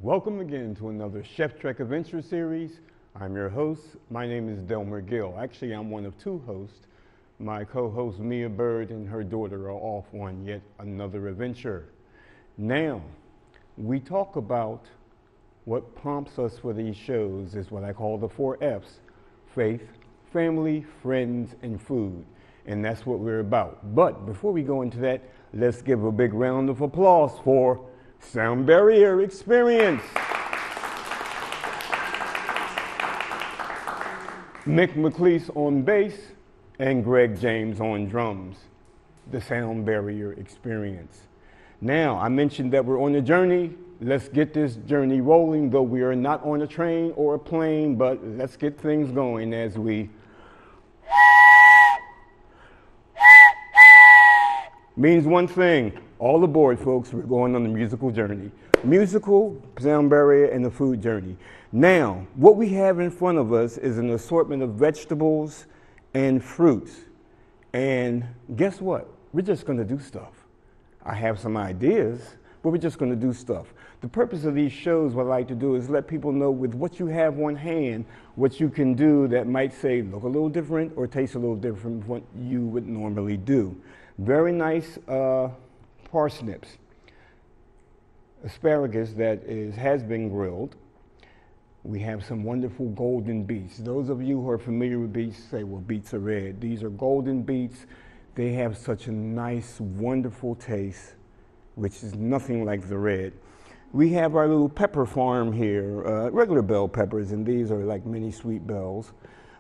Welcome again to another Chef Trek Adventure series. I'm your host. My name is Delmer Gill. Actually, I'm one of two hosts. My co-host Chidima Bird and her daughter are off on yet another adventure. Now, we talk about what prompts us for these shows is what I call the 4 F's: faith, family, friends, and food. And that's what we're about. But before we go into that, let's give a big round of applause for Sound Barrier Experience. Mick McLeese on bass and Greg James on drums. The Sound Barrier Experience. Now, I mentioned that we're on a journey. Let's get this journey rolling, though we are not on a train or a plane, but let's get things going as we means one thing. All aboard, folks. We're going on the musical journey. Musical, sound barrier, and the food journey. Now, what we have in front of us is an assortment of vegetables and fruits. And guess what? We're just going to do stuff. I have some ideas, but we're just going to do stuff. The purpose of these shows, what I like to do is let people know with what you have on hand, what you can do that might say look a little different or taste a little different from what you would normally do. Very nice parsnips, asparagus that has been grilled. We have some wonderful golden beets. Those of you who are familiar with beets say, well, beets are red. These are golden beets. They have such a nice, wonderful taste, which is nothing like the red. We have our little pepper farm here, regular bell peppers, and these are like mini sweet bells.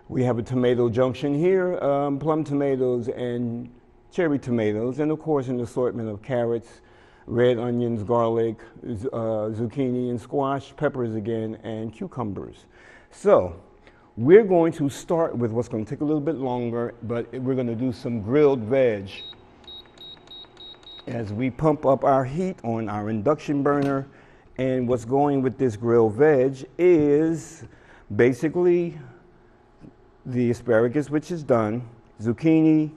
We have a tomato junction here, plum tomatoes and cherry tomatoes, and of course an assortment of carrots, red onions, garlic, zucchini and squash, peppers again, and cucumbers. So we're going to start with what's going to take a little bit longer, but we're going to do some grilled veg as we pump up our heat on our induction burner. And what's going with this grilled veg is basically the asparagus, which is done, zucchini,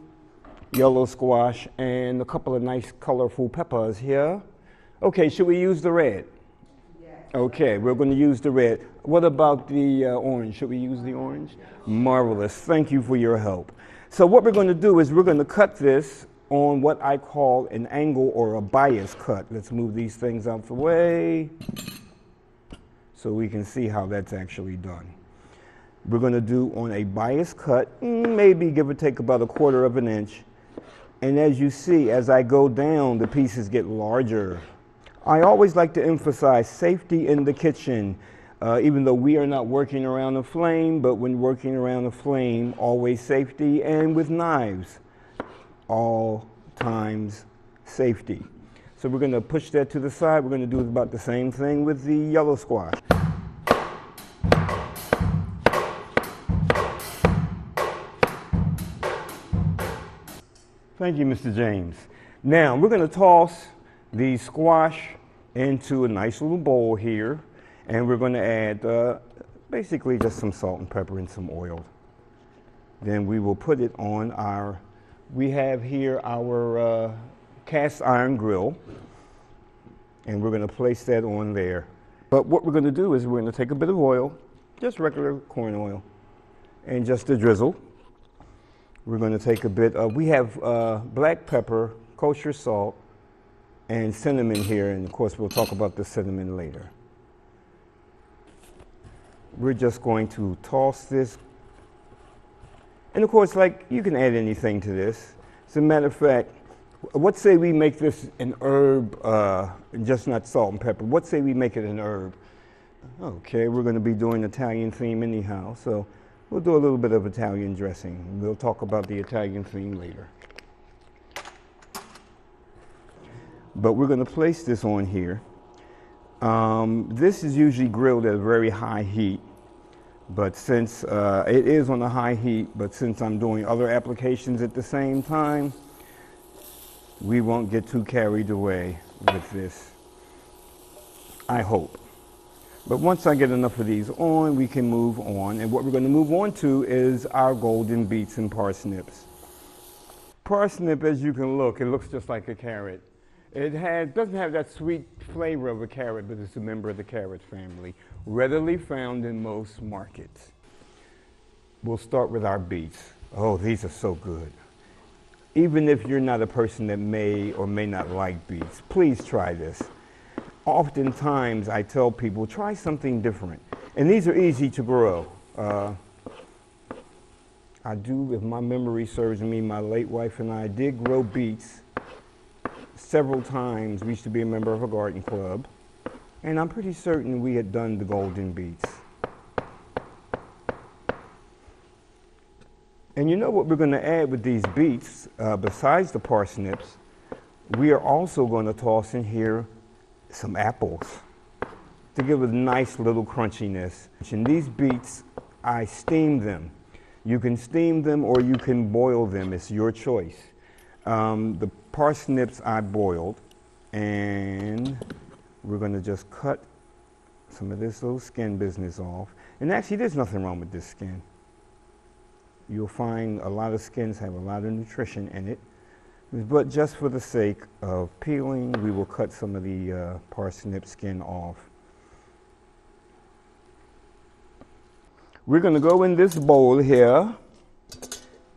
yellow squash, and a couple of nice colorful peppers here. Okay, should we use the red? Yes. Okay, we're going to use the red. What about the orange? Should we use the orange? Marvelous. Thank you for your help. So what we're going to do is we're going to cut this on what I call an angle or a bias cut. Let's move these things out the way so we can see how that's actually done. We're going to do on a bias cut, maybe give or take about 1/4 of an inch. And as you see, as I go down, the pieces get larger. I always like to emphasize safety in the kitchen, even though we are not working around a flame, but when working around a flame, always safety, and with knives, all times safety. So we're going to push that to the side. We're going to do about the same thing with the yellow squash. Thank you, Mr. James. Now, we're going to toss the squash into a nice little bowl here, and we're going to add basically just some salt and pepper and some oil. Then we will put it on we have here our cast iron grill, and we're going to place that on there. But what we're going to do is we're going to take a bit of oil, just regular corn oil, and just a drizzle. We're going to take a bit of, we have black pepper, kosher salt, and cinnamon here, and of course we'll talk about the cinnamon later. We're just going to toss this, and of course, like, you can add anything to this. As a matter of fact, what say we make this an herb, just not salt and pepper? What say we make it an herb? Okay, we're going to be doing Italian theme anyhow, so we'll do a little bit of Italian dressing. We'll talk about the Italian theme later. But we're going to place this on here. This is usually grilled at a very high heat, but since it is on a high heat, but since I'm doing other applications at the same time, we won't get too carried away with this, I hope. But once I get enough of these on, we can move on. And what we're going to move on to is our golden beets and parsnips. Parsnip, as you can look, it looks just like a carrot. Doesn't have that sweet flavor of a carrot, but it's a member of the carrot family, readily found in most markets. We'll start with our beets. Oh, these are so good. Even if you're not a person that may or may not like beets, please try this. Oftentimes I tell people, try something different. And these are easy to grow. I do, if my memory serves me, my late wife and I did grow beets several times. We used to be a member of a garden club. And I'm pretty certain we had done the golden beets. And you know what we're going to add with these beets, besides the parsnips, we are also going to toss in here some apples to give it a nice little crunchiness. And these beets, I steam them. You can steam them or you can boil them. It's your choice. The parsnips I boiled, and we're going to just cut some of this little skin business off. And actually, there's nothing wrong with this skin. You'll find a lot of skins have a lot of nutrition in it. But just for the sake of peeling, we will cut some of the parsnip skin off. We're going to go in this bowl here,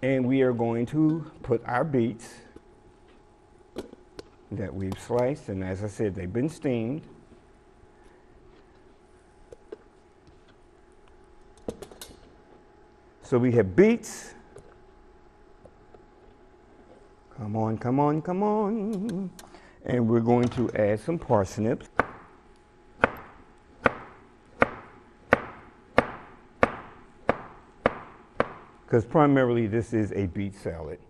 and we are going to put our beets that we've sliced. And as I said, they've been steamed. So we have beets. Come on, come on, come on. And we're going to add some parsnips. Because primarily this is a beet salad.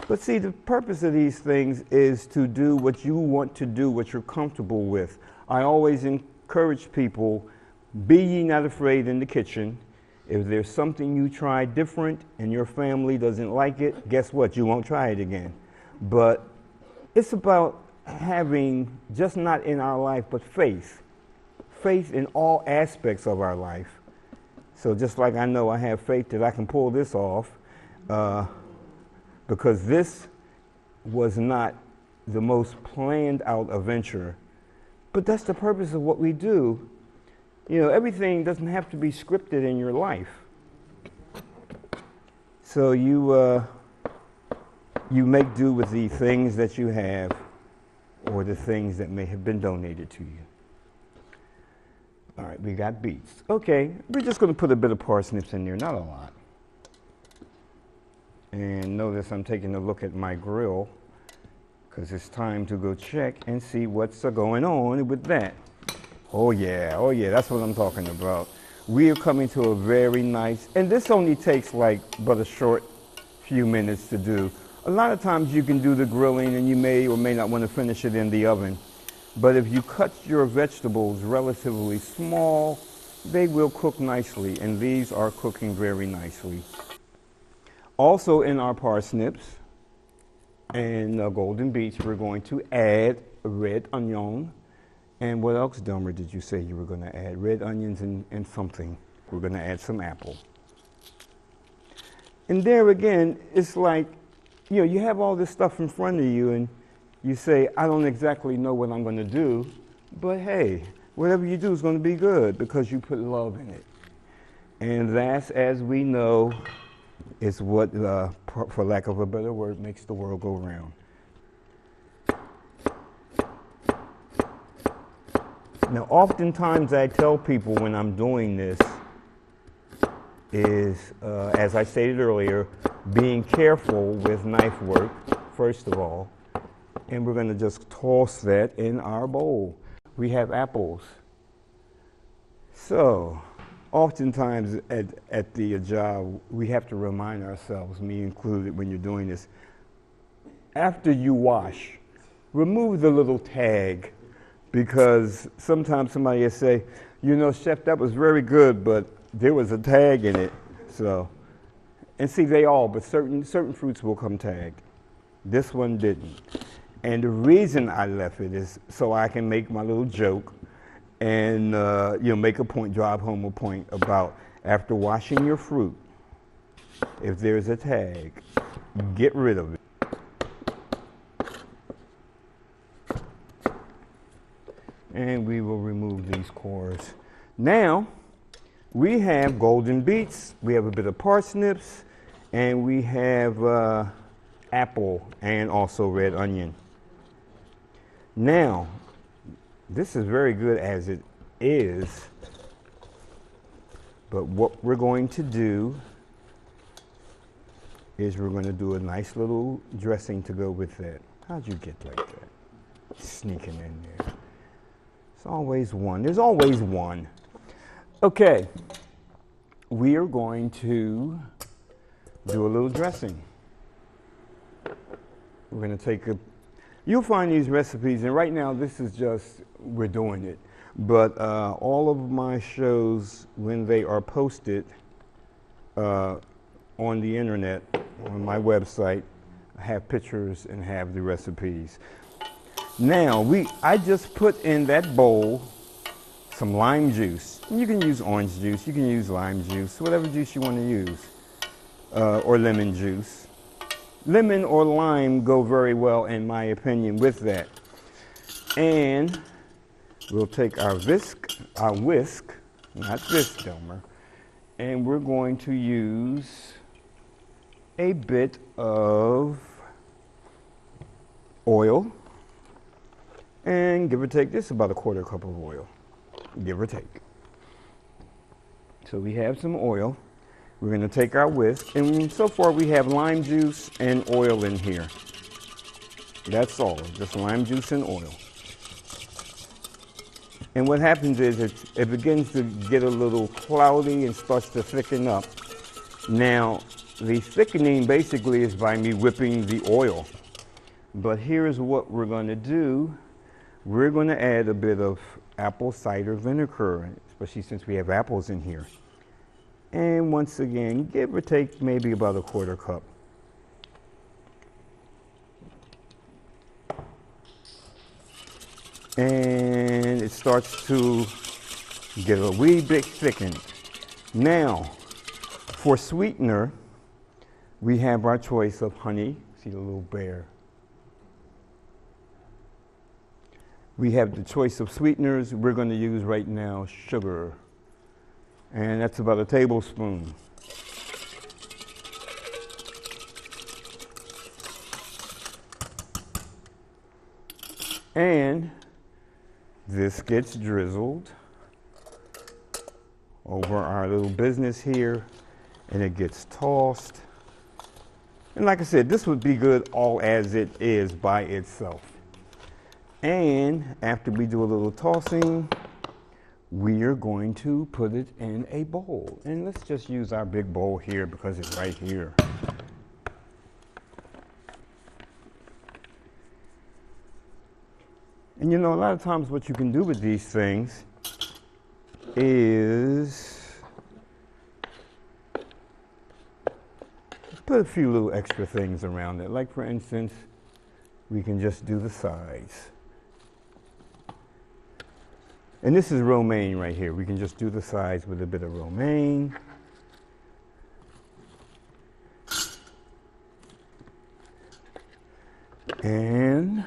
But see, the purpose of these things is to do what you want to do, what you're comfortable with. I always encourage people, be ye not afraid in the kitchen. If there's something you try different and your family doesn't like it, guess what? You won't try it again. But it's about having, just not in our life, but faith. Faith in all aspects of our life. So just like I know I have faith that I can pull this off, because this was not the most planned out adventure. But that's the purpose of what we do. You know, everything doesn't have to be scripted in your life. So you make do with the things that you have or the things that may have been donated to you. All right, we got beets. Okay, we're just going to put a bit of parsnips in there, not a lot. And notice I'm taking a look at my grill because it's time to go check and see what's going on with that. Oh yeah, that's what I'm talking about. We are coming to a very nice, and this only takes like but a short few minutes to do. A lot of times you can do the grilling and you may or may not want to finish it in the oven. But if you cut your vegetables relatively small, they will cook nicely, and these are cooking very nicely. Also in our parsnips and golden beets, we're going to add red onion. And what else, Delmer, did you say you were going to add? Red onions and something. We're going to add some apple. And there again, it's like, you know, you have all this stuff in front of you and you say, I don't exactly know what I'm going to do, but hey, whatever you do is going to be good because you put love in it. And that's, as we know, is what, for lack of a better word, makes the world go round. Now, oftentimes I tell people when I'm doing this is, as I stated earlier, being careful with knife work, first of all, and we're going to just toss that in our bowl. We have apples. So, oftentimes at the job, we have to remind ourselves, me included when you're doing this, after you wash, remove the little tag. Because sometimes somebody will say, you know, chef, that was very good, but there was a tag in it. So, and see, but certain fruits will come tagged. This one didn't. And the reason I left it is so I can make my little joke and, you know, make a point, drive home a point about after washing your fruit, if there's a tag, get rid of it. And we will remove these cores. Now, we have golden beets, we have a bit of parsnips, and we have apple and also red onion. Now, this is very good as it is, but what we're going to do is we're going to do a nice little dressing to go with that. How'd you get like that? Sneaking in there. It's always one. There's always one. Okay. We are going to do a little dressing. We're going to take a, you'll find these recipes, and right now this is just, we're doing it. But all of my shows, when they are posted on the internet, on my website, have pictures and have the recipes. Now, I just put in that bowl some lime juice. You can use orange juice, you can use lime juice, whatever juice you want to use, or lemon juice. Lemon or lime go very well, in my opinion, with that. And we'll take our whisk, not this, Delmer, and we're going to use a bit of oil, and give or take, this is about a quarter cup of oil, give or take. So we have some oil. We're going to take our whisk, and so far we have lime juice and oil in here. That's all, just lime juice and oil. And what happens is it begins to get a little cloudy and starts to thicken up. Now, the thickening basically is by me whipping the oil. But here's what we're going to do. We're going to add a bit of apple cider vinegar, especially since we have apples in here. And once again, give or take maybe about a quarter cup. And it starts to get a wee bit thickened. Now, for sweetener, we have our choice of honey. See the little bear. We have the choice of sweeteners. We're going to use right now sugar. And that's about a tablespoon. And this gets drizzled over our little business here, and it gets tossed. And like I said, this would be good all as it is by itself. And after we do a little tossing, we are going to put it in a bowl. And let's just use our big bowl here because it's right here. And you know, a lot of times what you can do with these things is put a few little extra things around it. Like for instance, we can just do the sides. And this is romaine right here. We can just do the sides with a bit of romaine. And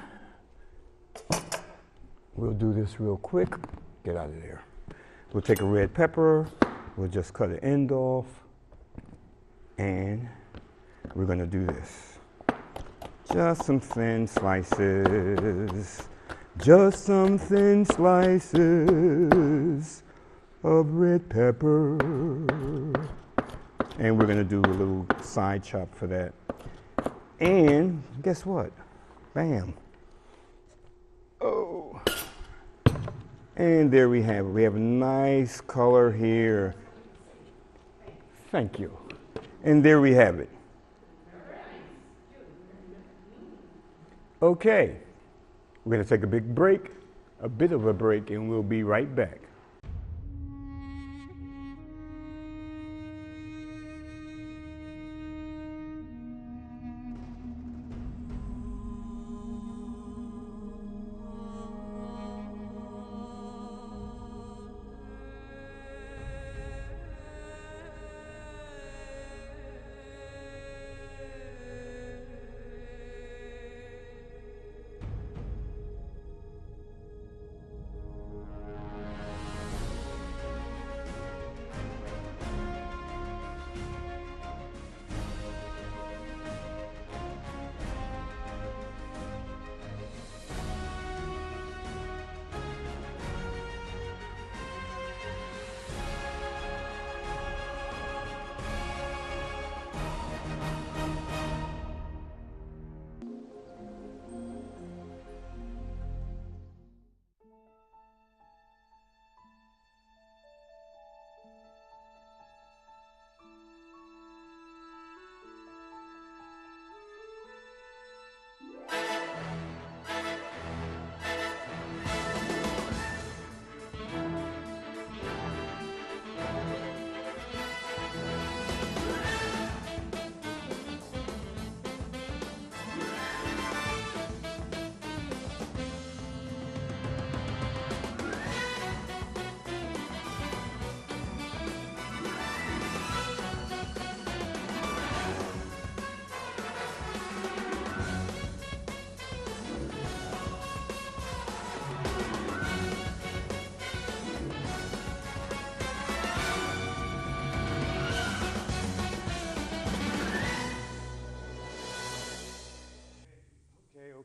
we'll do this real quick. Get out of there. We'll take a red pepper. We'll just cut the end off. And we're going to do this. Just some thin slices. Just some thin slices of red pepper. And we're going to do a little side chop for that. And guess what? Bam. Oh. And there we have it. We have a nice color here. Thank you. And there we have it. Okay. We're going to take a big break, a bit of a break, and we'll be right back.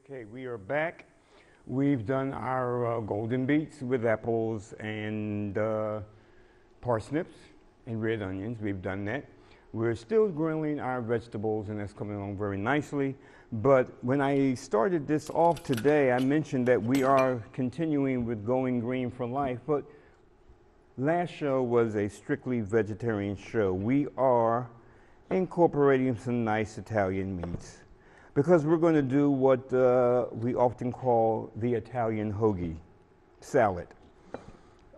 Okay, we are back. We've done our golden beets with apples and parsnips and red onions. We've done that. We're still grilling our vegetables, and that's coming along very nicely. But when I started this off today, I mentioned that we are continuing with Going Green for Life, but last show was a strictly vegetarian show. We are incorporating some nice Italian meats, because we're going to do what we often call the Italian hoagie salad.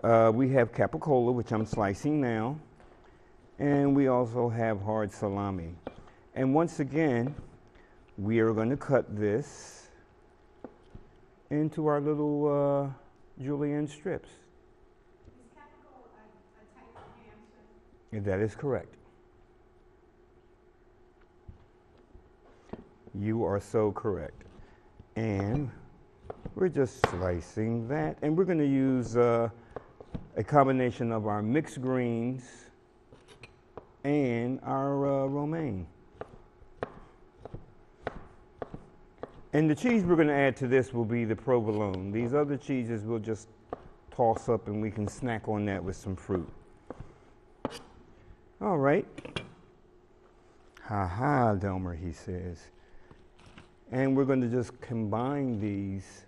We have capicola, which I'm slicing now, and we also have hard salami. And once again, we are going to cut this into our little julienne strips. Is capicola a type of ham, sir? That is correct. You are so correct. And we're just slicing that. And we're going to use a combination of our mixed greens and our romaine. And the cheese we're going to add to this will be the provolone. These other cheeses we'll just toss up and we can snack on that with some fruit. All right. Ha ha, Delmer, he says. And we're going to just combine these.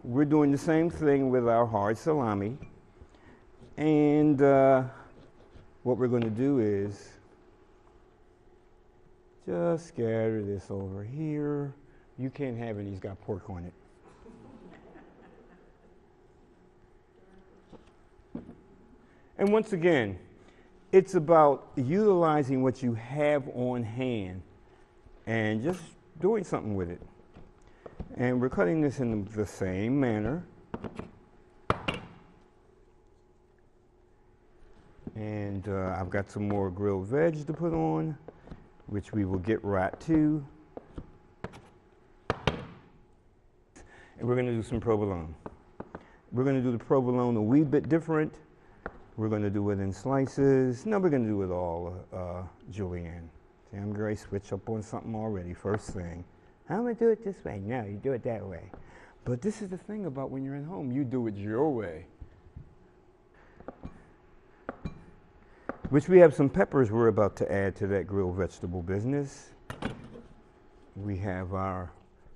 We're doing the same thing with our hard salami. And what we're going to do is just scatter this over here. You can't have it, he's got pork on it. And once again, it's about utilizing what you have on hand and just doing something with it. And we're cutting this in the same manner. And I've got some more grilled veg to put on, which we will get right to. And we're going to do some provolone. We're going to do the provolone a wee bit different. We're going to do it in slices. No, we're going to do it all julienne. See, I'm going to switch up on something already, first thing. I'm going to do it this way. No, you do it that way. But this is the thing about when you're at home. You do it your way. Which we have some peppers we're about to add to that grilled vegetable business. We have our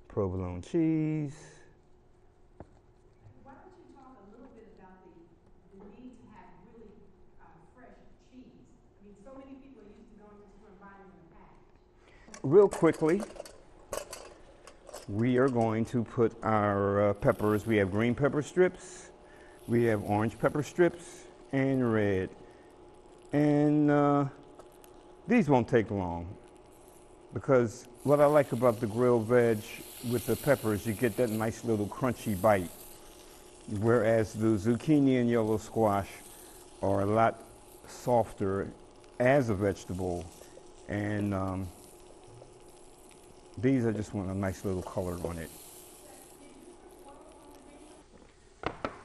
provolone cheese. Why don't you talk a little bit about the need to have really fresh cheese? I mean, so many people are used to going to the store and buying it in a package. Real quickly, we are going to put our peppers. We have green pepper strips, we have orange pepper strips, and red. And these won't take long, because what I like about the grilled veg with the peppers, you get that nice little crunchy bite, whereas the zucchini and yellow squash are a lot softer as a vegetable, and these I just want a nice little color on it.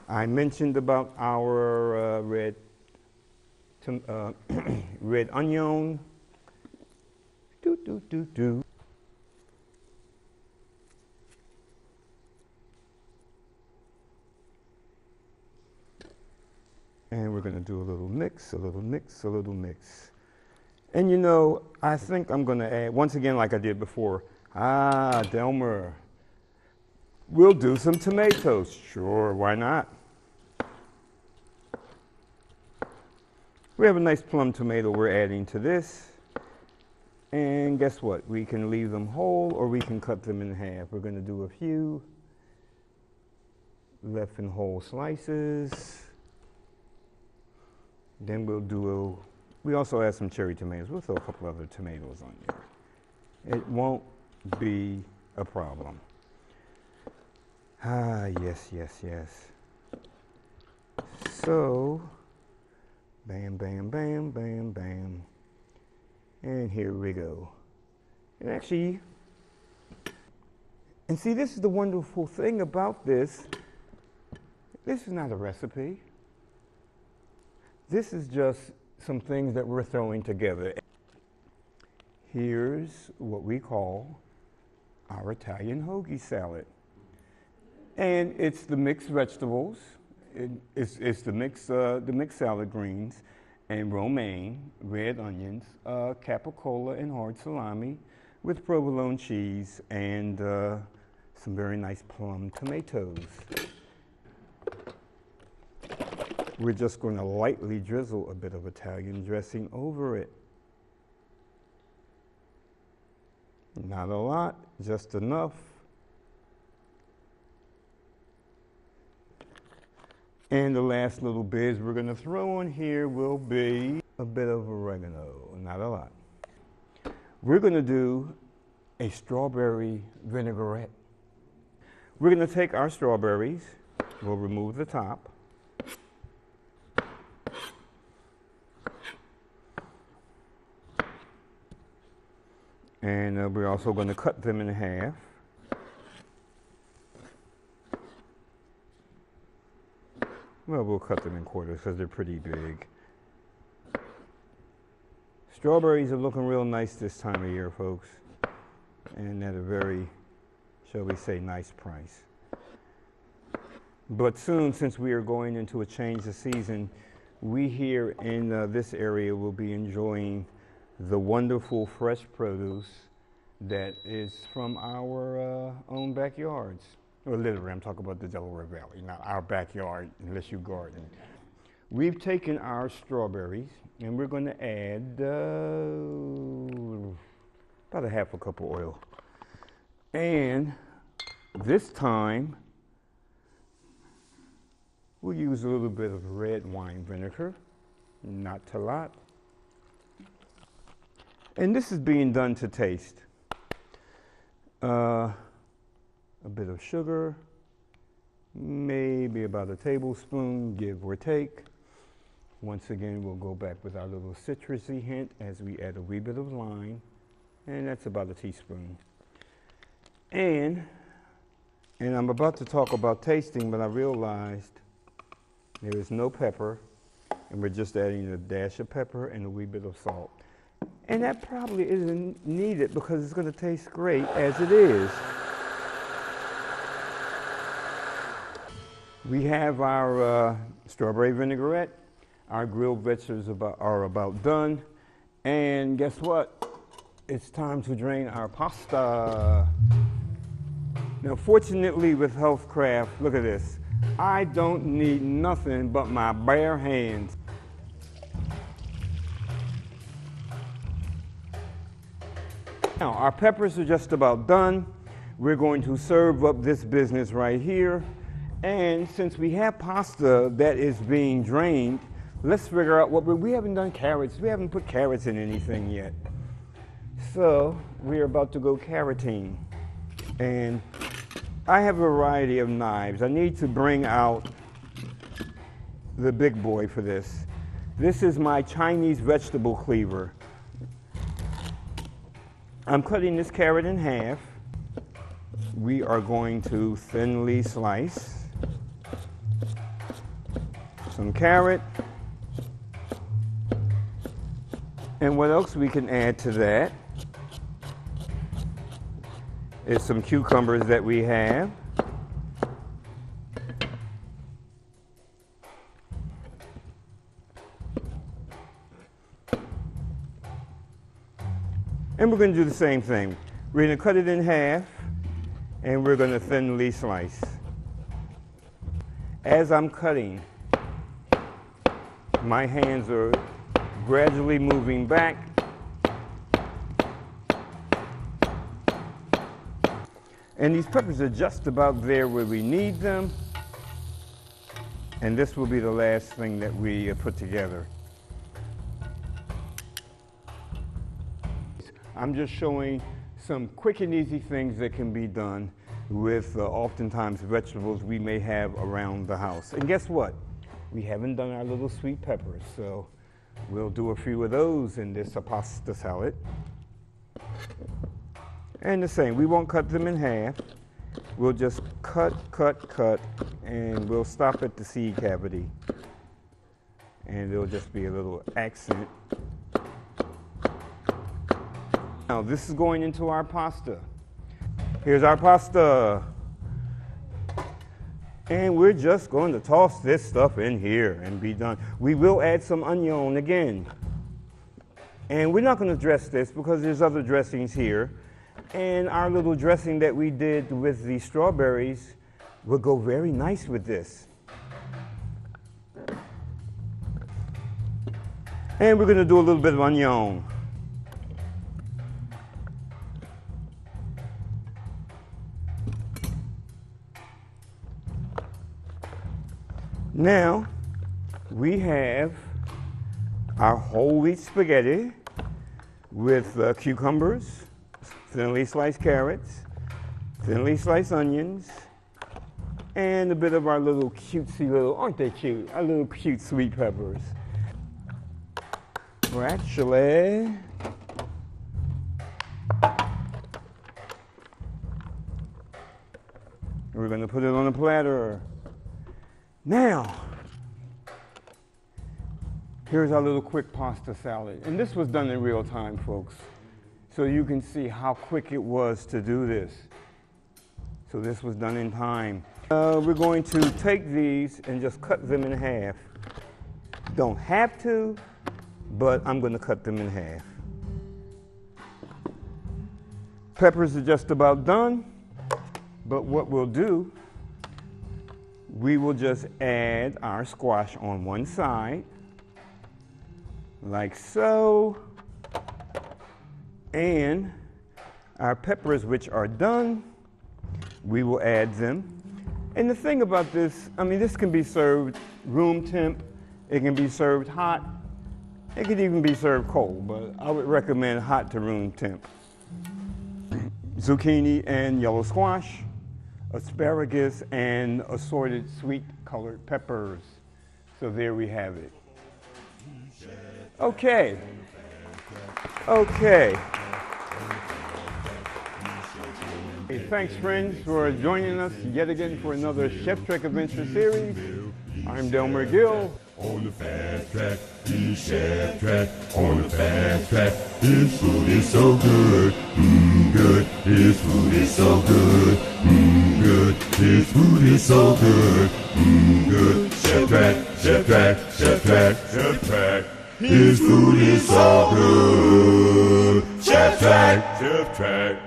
I mentioned about our red onion. And we're going to do a little mix, a little mix, a little mix. And you know, I think I'm going to add, once again, like I did before, Delmer, we'll do some tomatoes. Sure, why not? We have a nice plum tomato we're adding to this. And guess what? We can leave them whole or we can cut them in half. We're going to do a few left in whole slices. Then we also add some cherry tomatoes. We'll throw a couple other tomatoes on there. It won't be a problem. Yes, yes, yes. So, bam, bam, bam, bam, bam. And here we go. And actually, and see, this is the wonderful thing about this. This is not a recipe. This is just some things that we're throwing together. here's what we call our Italian hoagie salad. And it's the mixed vegetables, it's the mixed salad greens, and romaine, red onions, capicola and hard salami with provolone cheese and some very nice plum tomatoes. We're just going to lightly drizzle a bit of Italian dressing over it. Not a lot, just enough. And the last little bit we're going to throw in here will be a bit of oregano, not a lot. We're going to do a strawberry vinaigrette. We're going to take our strawberries, we'll remove the top. And we're also going to cut them in half. Well, we'll cut them in quarters because they're pretty big. Strawberries are looking real nice this time of year, folks. And at a very, shall we say, nice price. But soon, since we are going into a change of season, we here in this area will be enjoying the wonderful fresh produce that is from our own backyards. Well, literally, I'm talking about the Delaware Valley, not our backyard, unless you garden. We've taken our strawberries, and we're going to add about a half a cup of oil. And this time, we'll use a little bit of red wine vinegar, not a lot. And this is being done to taste. A bit of sugar, maybe about a tablespoon, give or take. Once again, we'll go back with our little citrusy hint as we add a wee bit of lime, and that's about a teaspoon. And I'm about to talk about tasting, but I realized there is no pepper, and we're just adding a dash of pepper and a wee bit of salt. And that probably isn't needed because it's going to taste great as it is. We have our strawberry vinaigrette. Our grilled vegetables are about done. And guess what? It's time to drain our pasta. Now, fortunately with Healthcraft, look at this. I don't need nothing but my bare hands. Now, our peppers are just about done. We're going to serve up this business right here. And since we have pasta that is being drained, let's figure out what we haven't done carrots. We haven't put carrots in anything yet. So we're about to go carroting. And I have a variety of knives. I need to bring out the big boy for this. This is my Chinese vegetable cleaver. I'm cutting this carrot in half. We are going to thinly slice some carrot. And what else we can add to that is some cucumbers that we have. And we're going to do the same thing. We're going to cut it in half, and we're going to thinly slice. As I'm cutting, my hands are gradually moving back. And these peppers are just about there where we need them. And this will be the last thing that we put together. I'm just showing some quick and easy things that can be done with oftentimes vegetables we may have around the house. And guess what? We haven't done our little sweet peppers, so we'll do a few of those in this pasta salad. And the same, we won't cut them in half. We'll just cut, and we'll stop at the seed cavity. And it'll just be a little accent. Now this is going into our pasta. Here's our pasta. And we're just going to toss this stuff in here and be done. We will add some onion again. And we're not going to dress this because there's other dressings here. And our little dressing that we did with the strawberries will go very nice with this. And we're going to do a little bit of onion. Now, we have our whole wheat spaghetti with cucumbers, thinly sliced carrots, thinly sliced onions, and a bit of our little cutesy little, aren't they cute? Our little cute sweet peppers. Actually, we're going to put it on a platter. Now, here's our little quick pasta salad. And this was done in real time, folks. So you can see how quick it was to do this. So this was done in time. We're going to take these and just cut them in half. Don't have to, but I'm going to cut them in half. Peppers are just about done, but what we'll do, we will just add our squash on one side, like so, and our peppers, which are done, we will add them. And the thing about this, I mean, this can be served room temp, it can be served hot, it could even be served cold, but I would recommend hot to room temp. Zucchini and yellow squash, asparagus, and assorted sweet colored peppers. So there we have it. Okay. Hey, thanks friends for joining us yet again for another Chef Trek Adventure series. I'm Delmer Gill. On the fast track, he's Chef Trek. On the fast track, his food is so good, good. His food is so good, good. His food is so good, good. Chef Trek, Chef Trek, Chef Trek, Chef Trek. His food is so good. Chef Trek, Chef Trek.